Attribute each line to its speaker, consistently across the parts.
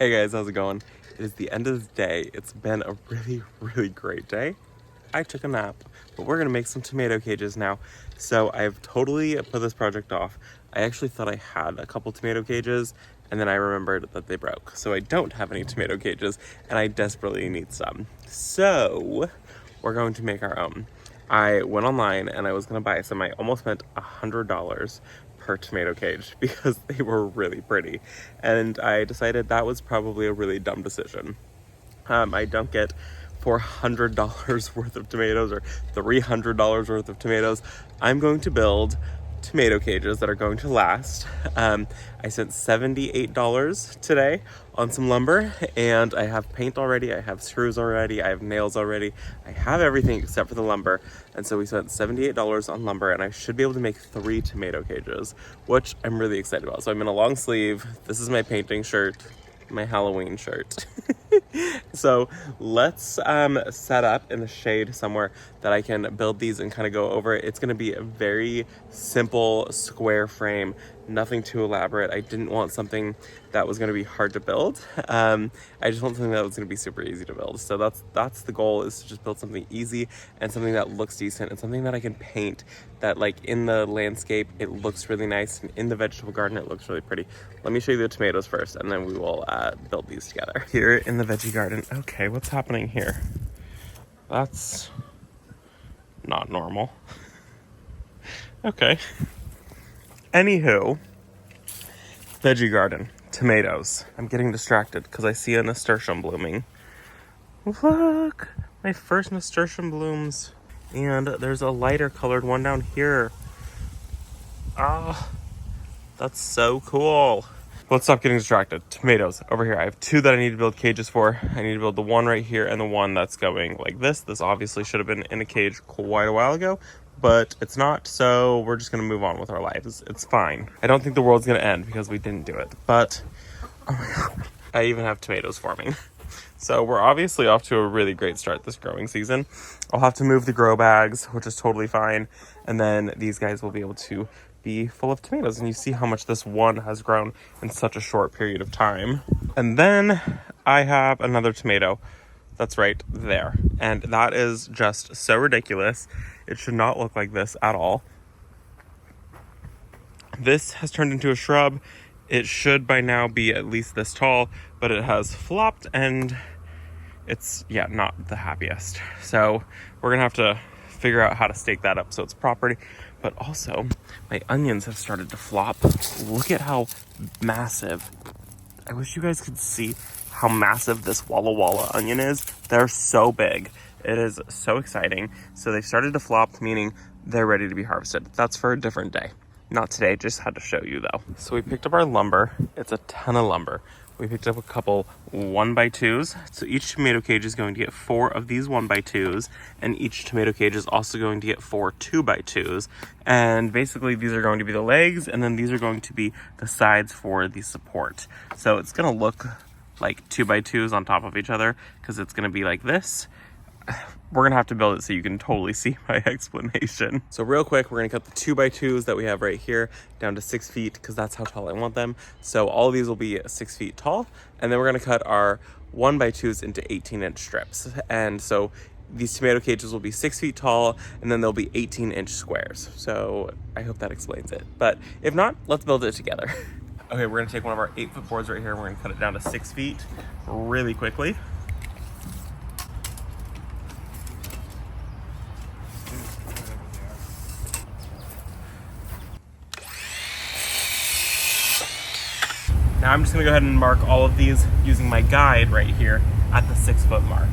Speaker 1: Hey guys, how's it going? It is the end of the day. It's been a really great day. I took a nap, but we're gonna make some tomato cages now. So I've totally put this project off. I actually thought I had a couple tomato cages, and then I remembered that they broke. So I don't have any tomato cages, and I desperately need some. So we're going to make our own. I went online and I was gonna buy some. I almost spent $100 per tomato cage because they were really pretty, and I decided that was probably a really dumb decision. I don't get $400 worth of tomatoes or $300 worth of tomatoes. I'm going to build tomato cages that are going to last. I spent $78 today on some lumber, and I have paint already, I have screws already, I have nails already, I have everything except for the lumber. And so we spent $78 on lumber, and I should be able to make 3 tomato cages, which I'm really excited about. So I'm in a long sleeve. This is my painting shirt, my Halloween shirt. So let's set up in the shade somewhere that I can build these and kind of go over it. It's going to be a very simple square frame, nothing too elaborate. I didn't want something that was going to be hard to build. I just want something that was going to be super easy to build. So that's the goal, is to just build something easy and something that looks decent and something that I can paint, that like in the landscape it looks really nice, and in the vegetable garden it looks really pretty. Let me show you the tomatoes first, and then we will build these together. Here in the veggie garden. Okay, what's happening here? That's not normal. Okay. Anywho, veggie garden, tomatoes. I'm getting distracted because I see a nasturtium blooming. Look, my first nasturtium blooms. And there's a lighter colored one down here. Ah, that's so cool. Let's stop getting distracted. Tomatoes over here. I have 2 that I need to build cages for. I need to build the one right here and the one that's going like this. This obviously should have been in a cage quite a while ago, but it's not, so we're just gonna move on with our lives. It's fine. I don't think the world's gonna end because we didn't do it, but oh my God, I even have tomatoes forming. So we're obviously off to a really great start this growing season. I'll have to move the grow bags, which is totally fine, and then these guys will be able to be full of tomatoes. And you see how much this one has grown in such a short period of time. And then I have another tomato that's right there, and that is just so ridiculous. It should not look like this at all. This has turned into a shrub. It should by now be at least this tall, but it has flopped, and it's, yeah, not the happiest. So we're gonna have to figure out how to stake that up so it's property. But also, my onions have started to flop. Look at how massive. I wish you guys could see how massive this Walla Walla onion is. They're so big. It is so exciting. So they started to flop, meaning they're ready to be harvested. That's for a different day. Not today, just had to show you though. So we picked up our lumber. It's a ton of lumber. We picked up a couple 1x2s. So each tomato cage is going to get 4 of these 1x2s, and each tomato cage is also going to get 4 2x2s. And basically these are going to be the legs, and then these are going to be the sides for the support. So it's gonna look like 2x2s on top of each other because it's gonna be like this. We're gonna have to build it so you can totally see my explanation. So real quick, we're gonna cut the 2x2s that we have right here down to 6 feet because that's how tall I want them. So all of these will be 6 feet tall, and then we're gonna cut our 1x2s into 18-inch strips. And so these tomato cages will be 6 feet tall, and then they'll be 18-inch squares. So I hope that explains it. But if not, let's build it together. Okay, we're gonna take one of our 8-foot boards right here, and we're gonna cut it down to 6 feet really quickly. Now I'm just gonna go ahead and mark all of these using my guide right here at the 6-foot mark.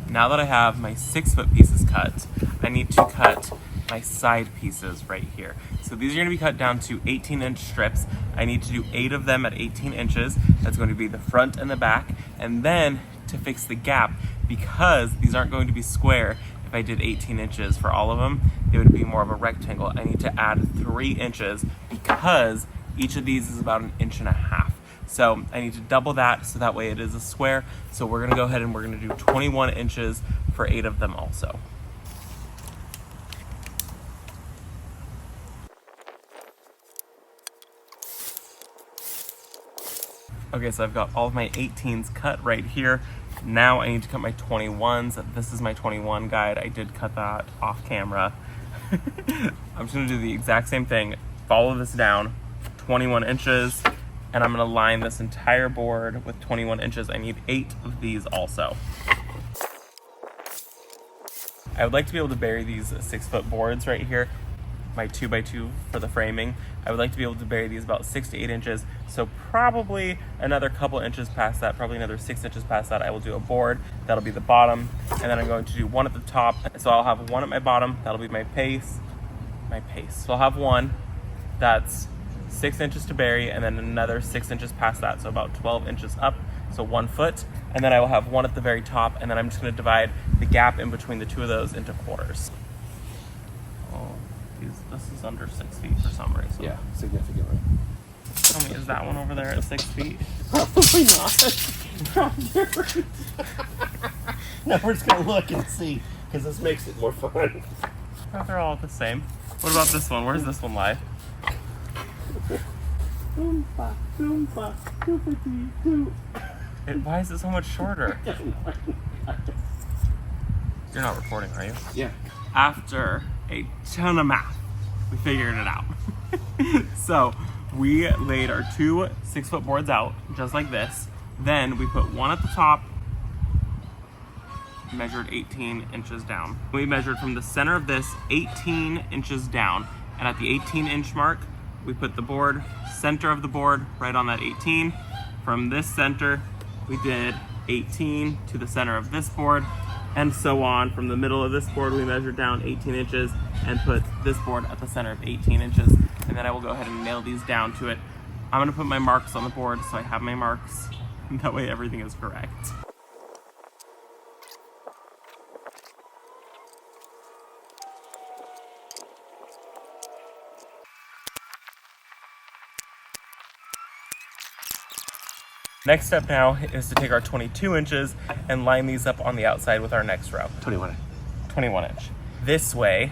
Speaker 1: Now that I have my 6-foot pieces cut, I need to cut my side pieces right here. So these are gonna be cut down to 18-inch strips. I need to do 8 of them at 18 inches. That's going to be the front and the back. And then to fix the gap, because these aren't going to be square, if I did 18 inches for all of them, it would be more of a rectangle. I need to add 3 inches because each of these is about 1.5 inches. So I need to double that so that way it is a square. So we're gonna go ahead and we're gonna do 21 inches for 8 of them also. Okay, so I've got all of my 18s cut right here. Now I need to cut my 21s. This is my 21 guide. I did cut that off camera. I'm just gonna do the exact same thing. Follow this down, 21 inches, and I'm gonna line this entire board with 21 inches. I need 8 of these also. I would like to be able to bury these 6-foot boards right here, my 2x2 for the framing. I would like to be able to bury these about 6 to 8 inches. So probably another couple inches past that, probably another 6 inches past that, I will do a board. That'll be the bottom. And then I'm going to do one at the top. So I'll have one at my bottom. That'll be my pace. So I'll have one that's 6 inches to bury, and then another 6 inches past that. So about 12 inches up, so 1 foot. And then I will have one at the very top, and then I'm just gonna divide the gap in between the two of those into quarters. This is under 6 feet for some reason.
Speaker 2: Yeah, significantly.
Speaker 1: Tell me, is that one over there at 6 feet?
Speaker 2: Probably not. No, we're just gonna look and see, because this makes it more fun.
Speaker 1: Oh, they're all the same. What about this one? Where's this one lie? Why is it so much shorter? You're not recording, are you?
Speaker 2: Yeah.
Speaker 1: After a ton of math, we figured it out. So we laid our 2 6-foot boards out just like this. Then we put one at the top, measured 18 inches down. We measured from the center of this 18 inches down, and at the 18-inch mark we put the board, center of the board, right on that 18. From this center we did 18 to the center of this board, and so on. From the middle of this board we measured down 18 inches and put this board at the center of 18 inches. And then I will go ahead and nail these down to it. I'm gonna put my marks on the board so I have my marks, and that way everything is correct. Next step now is to take our 22 inches and line these up on the outside with our next row.
Speaker 2: 21
Speaker 1: inch. This way,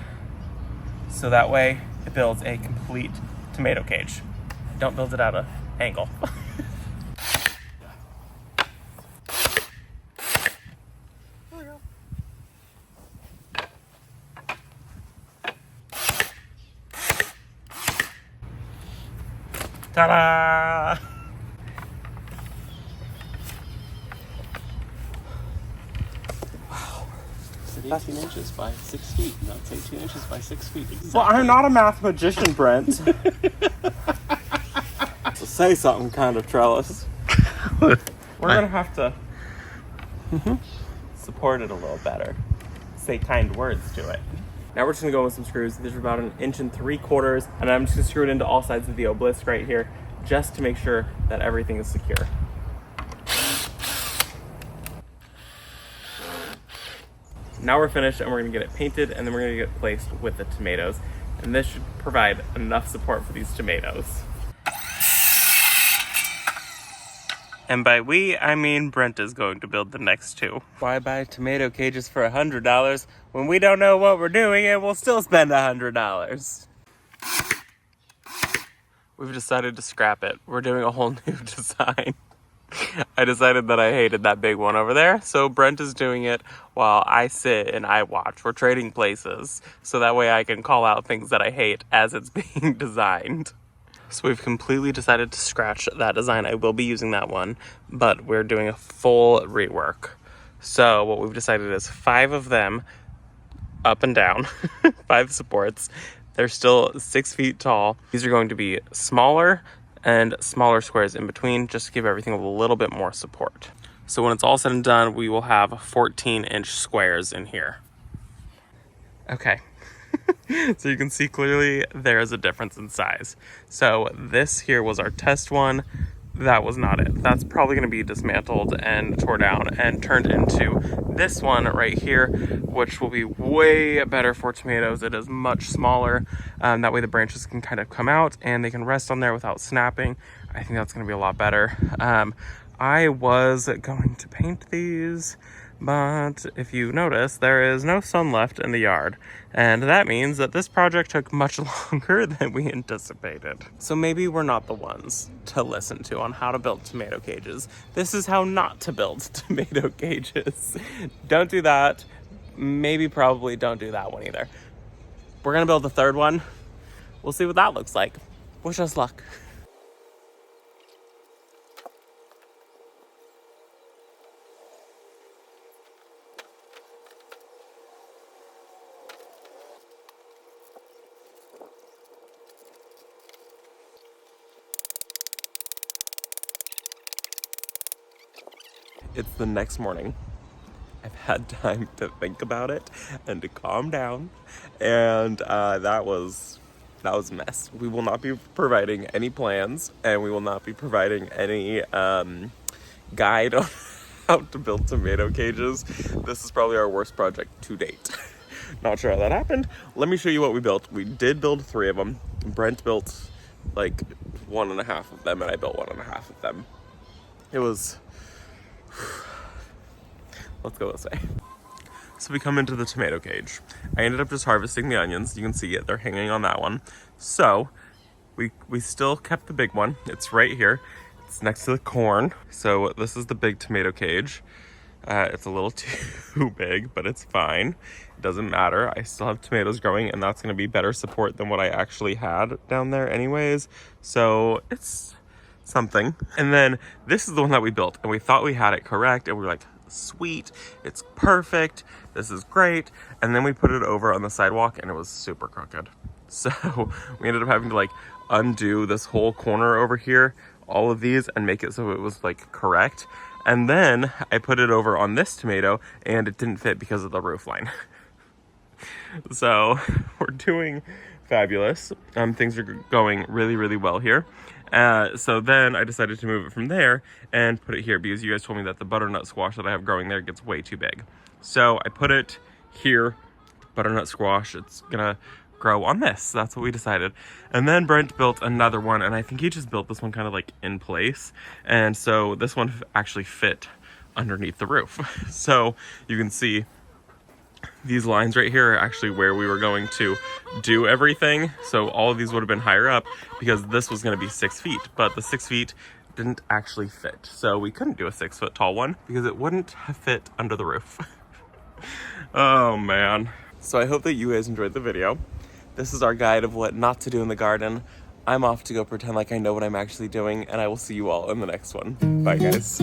Speaker 1: so that way it builds a complete tomato cage. Don't build it at an angle. Ta-da!
Speaker 2: 18 inches by 6 feet, not 18 inches by 6 feet. Exactly.
Speaker 1: Well, I'm not a math magician, Brent. So say something, kind of trellis. We're gonna have to support it a little better. Say kind words to it. Now we're just gonna go with some screws. These are about 1 3/4 inches, and I'm just gonna screw it into all sides of the obelisk right here, just to make sure that everything is secure. Now we're finished, and we're gonna get it painted, and then we're gonna get it placed with the tomatoes. And this should provide enough support for these tomatoes. And by we, I mean Brent is going to build the next 2. Why buy tomato cages for $100 when we don't know what we're doing and we'll still spend $100? We've decided to scrap it. We're doing a whole new design. I decided that I hated that big one over there, so Brent is doing it while I sit and I watch. We're trading places, so that way I can call out things that I hate as it's being designed. So we've completely decided to scratch that design. I will be using that one, but we're doing a full rework. So what we've decided is 5 of them up and down, 5 supports. They're still 6 feet tall. These are going to be smaller and smaller squares in between, just to give everything a little bit more support. So when it's all said and done, we will have 14-inch squares in here. Okay. So you can see clearly there is a difference in size. So this here was our test one. That was not it. That's probably going to be dismantled and tore down and turned into this one right here, which will be way better for tomatoes. It is much smaller. That way the branches can kind of come out and they can rest on there without snapping. I think that's going to be a lot better. I was going to paint these, But if you notice, there is no sun left in the yard, and that means that this project took much longer than we anticipated. So maybe we're not the ones to listen to on how to build tomato cages. This is how not to build tomato cages. Don't do that. Maybe probably don't do that one either. We're gonna build the third one. We'll see what that looks like. Wish us luck. It's the next morning. I've had time to think about it and to calm down, and that was a mess. We will not be providing any plans, and we will not be providing any guide on how to build tomato cages. This is probably our worst project to date. Not sure how that happened. Let me show you what we built. We did build 3 of them. Brent built like 1.5 of them, and I built 1.5 of them. It was... Let's go this way. So we come into the tomato cage. I ended up just harvesting the onions. You can see it, they're hanging on that one. So we still kept the big one. It's right here. It's next to the corn. So this is the big tomato cage. It's a little too big, but it's fine. It doesn't matter. I still have tomatoes growing, and that's gonna be better support than what I actually had down there anyways. So it's something. And then this is the one that we built, and we thought we had it correct, and we were like, sweet, it's perfect, this is great. And then we put it over on the sidewalk, and it was super crooked. So we ended up having to like undo this whole corner over here, all of these, and make it so it was like correct. And then I put it over on this tomato, and it didn't fit because of the roof line. So we're doing fabulous. Things are going really, really well here. So then I decided to move it from there and put it here because you guys told me that the butternut squash that I have growing there gets way too big. So I put it here, butternut squash, it's gonna grow on this. That's what we decided. And then Brent built another one, and I think he just built this one kind of like in place. And so this one actually fit underneath the roof. So you can see these lines right here are actually where we were going to do everything. So all of these would have been higher up because this was going to be 6 feet, but the 6 feet didn't actually fit. So we couldn't do a 6 foot tall one because it wouldn't have fit under the roof. Oh man. So I hope that you guys enjoyed the video. This is our guide of what not to do in the garden. I'm off to go pretend like I know what I'm actually doing, and I will see you all in the next one. Bye guys.